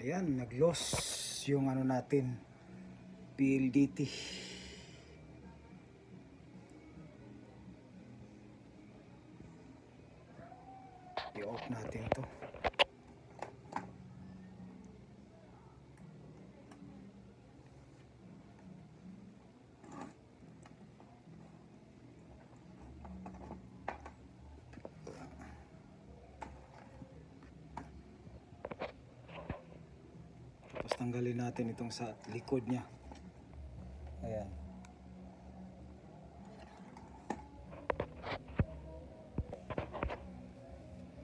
Ayan, nag-loss yung ano natin, PLDT. I-off natin to. Tapos tanggalin natin itong sa likod niya. Ayan.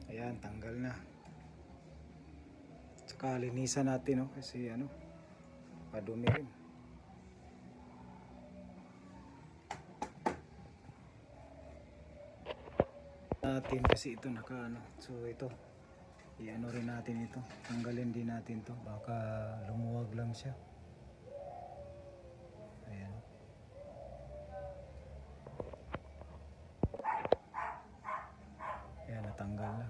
Ayan, tanggal na. Tsaka linisan natin, no? Kasi ano, padumi rin. Natin kasi ito naka ano. So ito, i-ano rin natin ito. Tanggalin din natin to. Baka lumuwag lang siya. Ayan. Ayan, natanggal na.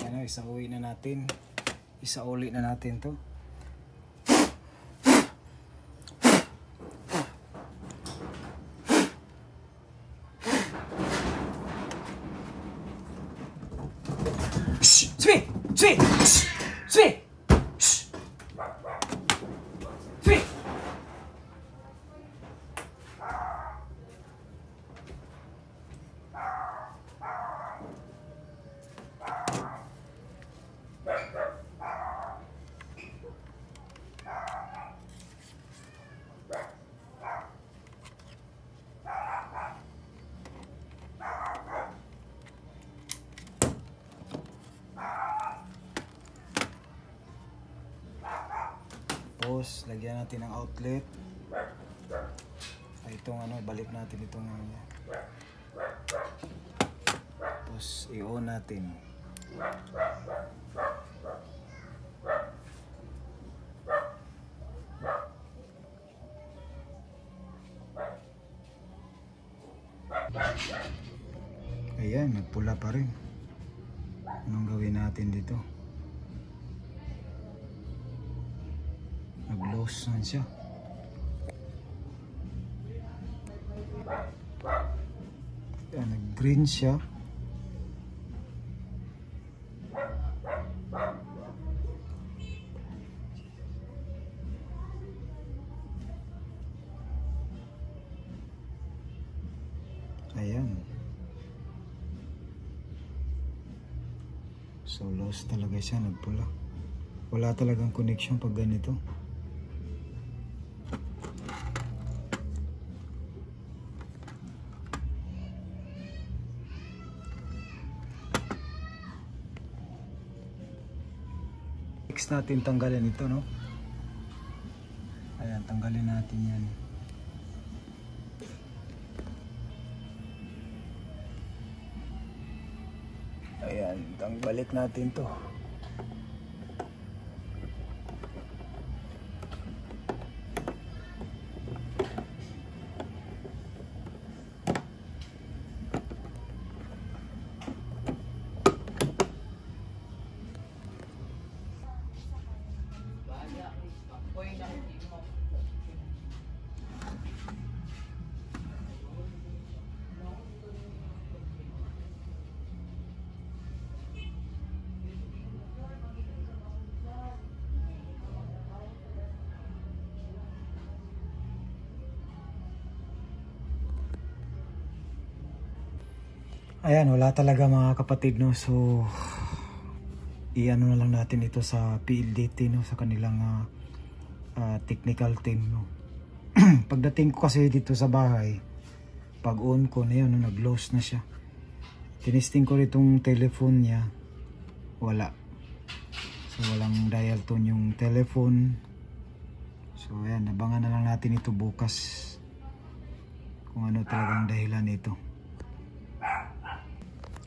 Ayan, isauli na natin. Isauli na natin to. Sweet! Sweet! Sweet! Sweet! Tapos lagyan natin ng outlet. Ay, itong ano, balik natin itong ano. Tapos i-on natin. Ayan, nagpula pa rin. Anong gawin natin dito? Nag-loss na siya. Ayan, nag-green siya. Ayan. So loss talaga siya, nagpula. Wala talagang connection pag ganito. Next natin tanggalin ito, no? Ayan, tanggalin natin yan. Ayan, balik natin to. Ayan, wala talaga mga kapatid, no? So i-ano na lang natin ito sa PLDT, no? Sa kanilang technical team, no? Pagdating ko kasi dito sa bahay, pag on ko na yun, no? Nag-loss na siya. Tinisting ko itong telephone niya, wala. So walang dial tone yung telephone. So ayan, abangan na lang natin ito bukas kung ano talagang dahilan nito.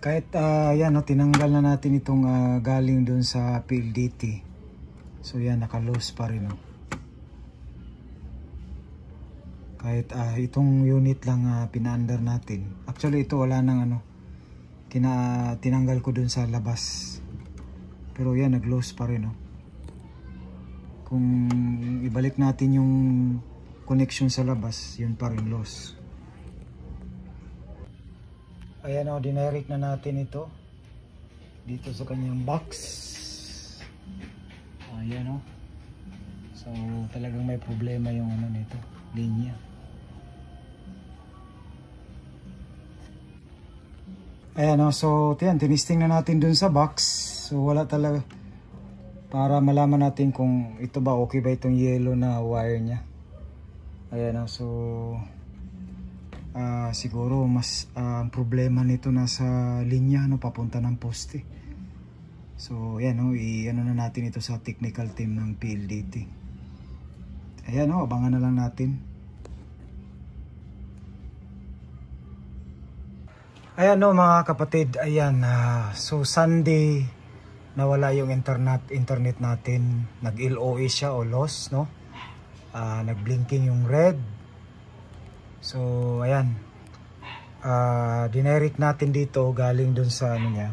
Kahit yan, no, tinanggal na natin itong galing dun sa PLDT. So yan, naka-loss pa rin, no. Kahit itong unit lang pina-under natin. Actually ito wala nang ano, tinanggal ko dun sa labas. Pero yan, nag-loss pa rin, no? Kung ibalik natin yung connection sa labas, yun pa rin loss. Ayan, o, dinirect na natin ito dito sa kanyang box. Ayan, o. So talagang may problema yung ano nito, linya. Ayan, o. So yan, tinisting na natin dun sa box. So wala talaga, para malaman natin kung ito ba okay ba itong yellow na wire nya. Ayan, o. So siguro mas ang problema nito nasa linya, no, papunta ng poste. So ayan, no, i-ano na natin ito sa technical team ng PLDT. Ayan, no, abangan na lang natin. Ayan, no, mga kapatid, ayan, so Sunday nawala yung internet natin, nag-LOE siya o loss, no, nag-blinking yung red. So ayan, dinirect natin dito galing dun sa ano niya,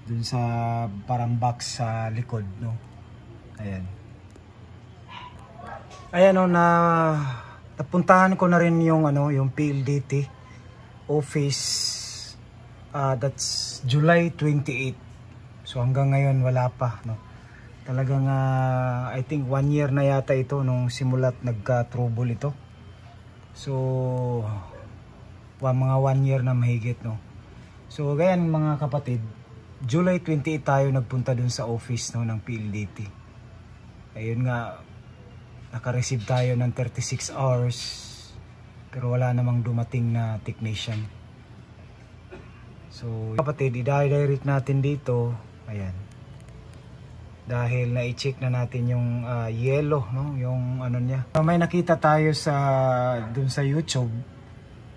dun sa parang box sa likod, no. Ayan. Ayan, no, napuntahan ko na rin yung ano, yung PLDT office, that's July 28. So hanggang ngayon wala pa, no. Talagang I think 1 year na yata ito nung simulat nagka-trouble ito. So mga 1 year na mahigit, no. So ganyan mga kapatid, July 28 tayo nagpunta dun sa office, no, ng PLDT. Ayun nga, naka-receive tayo ng 36 hours pero wala namang dumating na technician. So kapatid, i-direct natin dito. Ayan, dahil na-i-check na natin yung yellow, no, yung ano niya. May nakita tayo sa dun sa YouTube.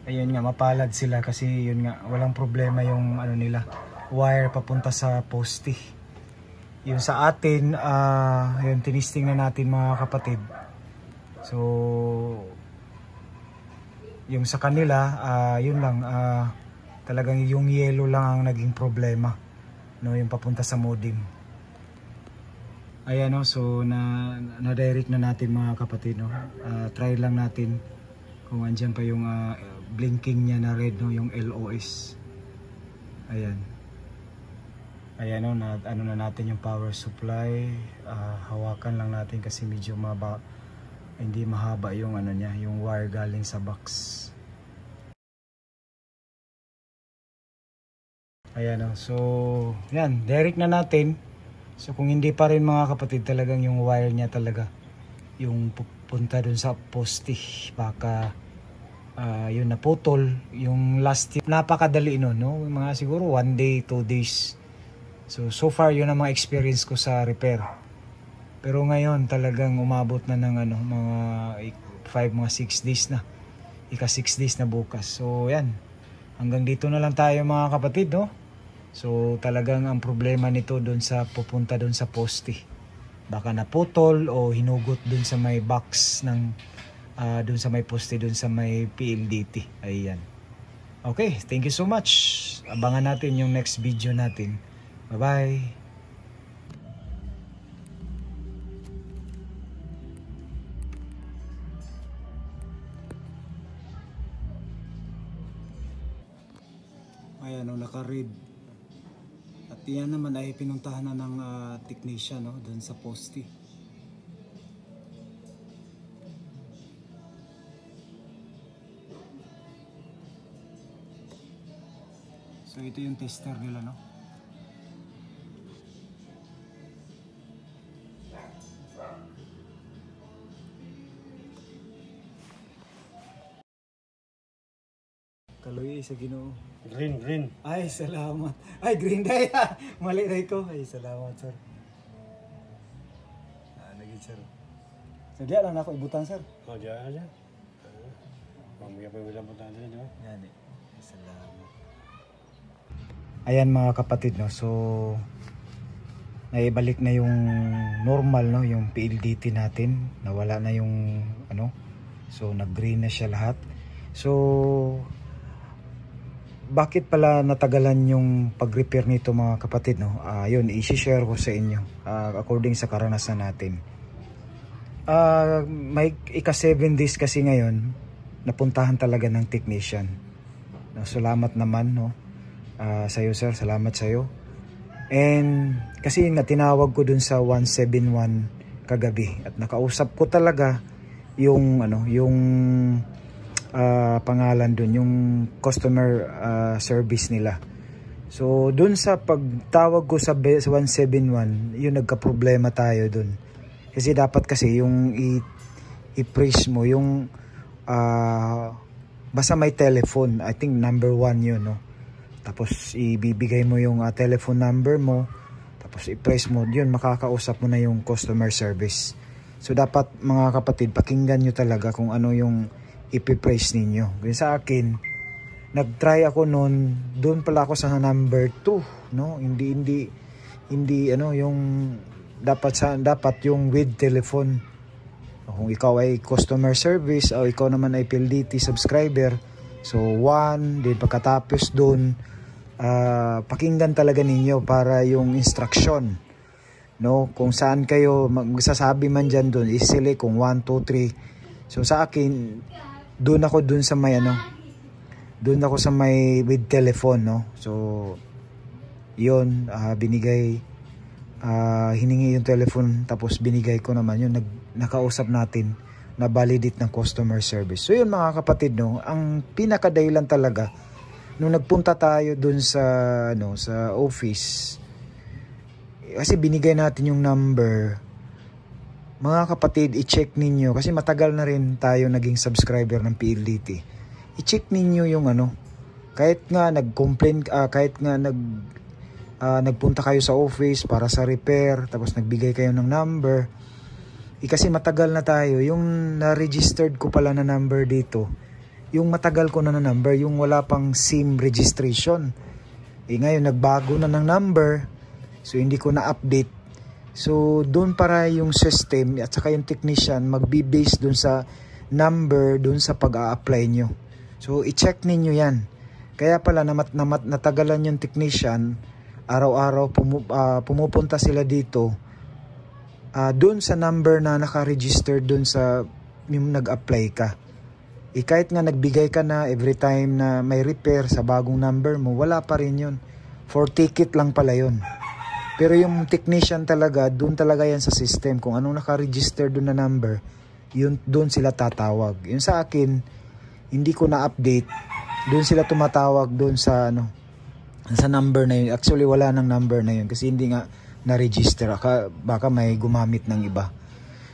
Ayun nga, mapalad sila kasi yun nga, walang problema yung ano nila, wire papunta sa poste. Yung sa atin, yun, tinisting na natin mga kapatid. So yung sa kanila, yun lang, talagang yung yellow lang ang naging problema, no, yung papunta sa modem. Ayan, no, so na-direct na natin mga kapatid, no. Try lang natin kung andyan pa yung blinking niya na red, no, yung LOS. Ayan. Ayan, no, ano na natin yung power supply. Hawakan lang natin kasi medyo hindi mahaba yung ano niya, yung wire galing sa box. Ayan, no, so yan, direct na natin. So kung hindi pa rin mga kapatid, talagang yung wire niya talaga yung pupunta dun sa poste, baka yun naputol yung last tip. Napakadali nun, no, mga siguro 1 day 2 days. So far yun ang mga experience ko sa repair. Pero ngayon talagang umabot na ng ano, mga 6 days na, ika 6 days na bukas. So yan, hanggang dito na lang tayo mga kapatid, no. So talagang ang problema nito doon sa pupunta doon sa poste, baka naputol o hinugot doon sa may box ng doon sa may poste, doon sa may PLDT. Ayan. Okay, thank you so much. Abangan natin yung next video natin. Bye bye. Ayan, naka-read. At yan naman ay pinuntahan na ng technician, no, doon sa poste. So ito yung tester nila, no. Kaloy sa Ginoo. Green. Ay, salamat. Ay, green day. Mali ray ko. Ay, salamat, sir. Naging sir. So, diyan lang ako ibutan, sir. Oh, diyan aja. Mamaya pa wala punta din, di ba? Yan eh. Ay, salamat. Ayan mga kapatid, no. So, naibalik na yung normal, no, yung PLDT natin. Nawala na yung ano. So, nag-green na siya lahat. So, bakit pala natagalan yung pag-repair nito mga kapatid, no? Yun, i-share ko sa inyo according sa karanasan natin. May ika 7 days kasi ngayon, napuntahan talaga ng technician. Salamat naman, no? Sa'yo sir, salamat sa'yo. And kasi nga tinawag ko dun sa 171 kagabi at nakausap ko talaga yung pangalan dun, yung customer service nila. So dun sa pagtawag ko sa 171, yun nagka-problema tayo dun. Kasi dapat kasi yung i-press mo yung basta may telephone, I think number 1 yun, no? Tapos ibibigay mo yung telephone number mo, tapos i-press mo, yun makakausap mo na yung customer service. So dapat mga kapatid, pakinggan nyo talaga kung ano yung ipipress ninyo. Kasi sa akin, nag-try ako noon, doon pala ako sa number 2, no? Hindi yung dapat yung with telephone. Kung ikaw ay customer service o ikaw naman ay PLDT subscriber, so 1, din pagkatapos doon, pakinggan talaga ninyo para yung instruction, no, kung saan kayo magsasabi man dyan doon, i-select kung 1, 2, 3. So sa akin, doon ako sa may doon ako sa may with telephone, no. So yun, hiningi yung telephone, tapos binigay ko naman yun, nakausap natin na validate ng customer service. So yun mga kapatid, no, ang pinakadahilan talaga nung nagpunta tayo dun sa sa office, kasi binigay natin yung number. Mga kapatid, i-check ninyo kasi matagal na rin tayo naging subscriber ng PLDT. I-check ninyo yung kahit nga nag-complain, kahit nga nagpunta kayo sa office para sa repair, tapos nagbigay kayo ng number. Kasi matagal na tayo, yung na-registered ko pala na number dito, yung matagal ko na number, yung wala pang SIM registration. Ngayon nagbago na ng number, so hindi ko na-update. So doon para yung system at saka yung technician magbe-base doon sa number, doon sa pag-a-apply nyo. So i-check ninyo yan. Kaya pala natagalan yung technician, araw-araw pumupunta sila dito doon sa number na naka-register doon sa yung nag-apply ka. Kahit nga nagbigay ka na every time na may repair sa bagong number mo, wala pa rin yun. For ticket lang pala yun. Pero yung technician talaga, doon talaga yan sa system. Kung anong naka-register doon na number, yun, doon sila tatawag. Yun sa akin, hindi ko na-update. Doon sila tumatawag doon sa sa number na yun. Actually, wala nang number na yun kasi hindi nga na-register. Baka may gumamit ng iba.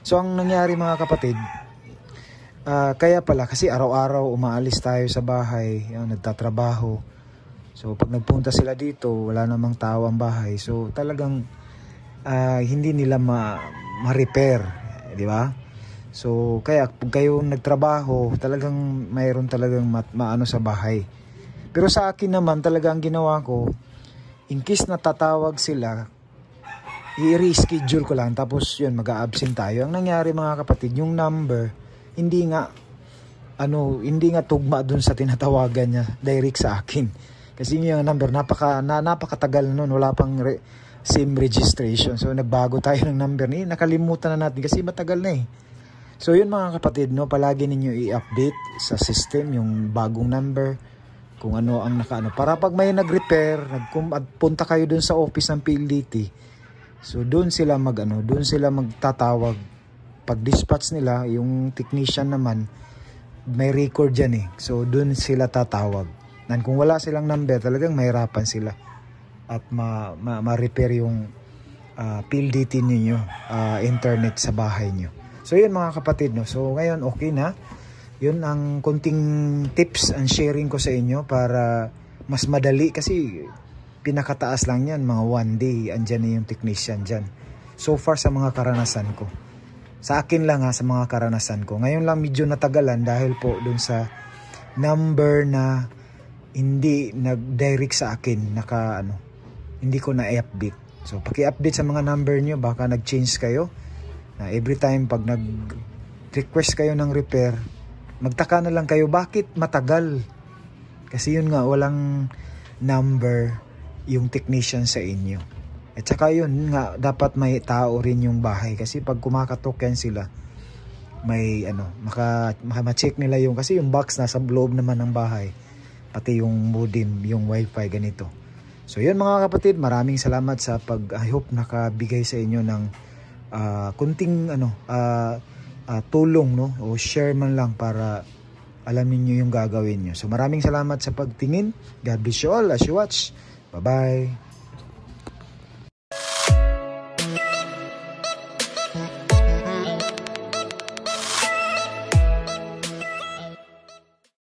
So, ang nangyari mga kapatid, kaya pala kasi araw-araw umaalis tayo sa bahay, nagtatrabaho. So pag nagpunta sila dito, wala namang tao ang bahay. So talagang hindi nila ma-repair, di ba? So kaya pag kayo nagtrabaho, talagang mayroon talagang maano sa bahay. Pero sa akin naman talaga ang ginawa ko, in case natatawag sila, i-reschedule ko lang, tapos yun, mag-a-absent tayo. Ang nangyari mga kapatid, yung number hindi nga tugma dun sa tinatawagan niya direct sa akin. Kasi yung number napakatagal noon, wala pang SIM registration. So nagbago tayo ng number ni, nakalimutan na natin kasi matagal na eh. So yun mga kapatid, palagi ninyo i-update sa system yung bagong number, kung ano ang para pag may nag-repair, punta kayo dun sa office ng PLDT. So doon sila magtatawag. Pag dispatch nila, yung technician naman may record dyan eh. So dun sila tatawag. And kung wala silang number, talagang mahirapan sila at ma-repair yung PLDT ninyo, internet sa bahay nyo. So yun mga kapatid, no? So ngayon okay na. Yun ang konting tips and sharing ko sa inyo para mas madali, kasi pinakataas lang yan, mga 1 day andyan na yung technician dyan. So far sa mga karanasan ko, sa akin lang sa mga karanasan ko. Ngayon lang medyo natagalan dahil po dun sa number na hindi nag-direct sa akin, hindi ko na i-update. So paki-update sa mga number nyo, baka nag-change kayo. Na every time pag nag-request kayo ng repair, magtaka na lang kayo bakit matagal. Kasi yun nga, walang number yung technician sa inyo. At saka yun nga, dapat may tao rin yung bahay. Kasi pag kumakatok yan sila, may ma-check nila yung, kasi yung box nasa loob naman ng bahay. Pati yung modem, yung wifi, ganito. So yun mga kapatid, maraming salamat sa I hope nakabigay sa inyo ng kunting tulong, no, o share man lang para alam niyo yung gagawin nyo. So maraming salamat sa pagtingin. God bless you all as you watch. Bye bye.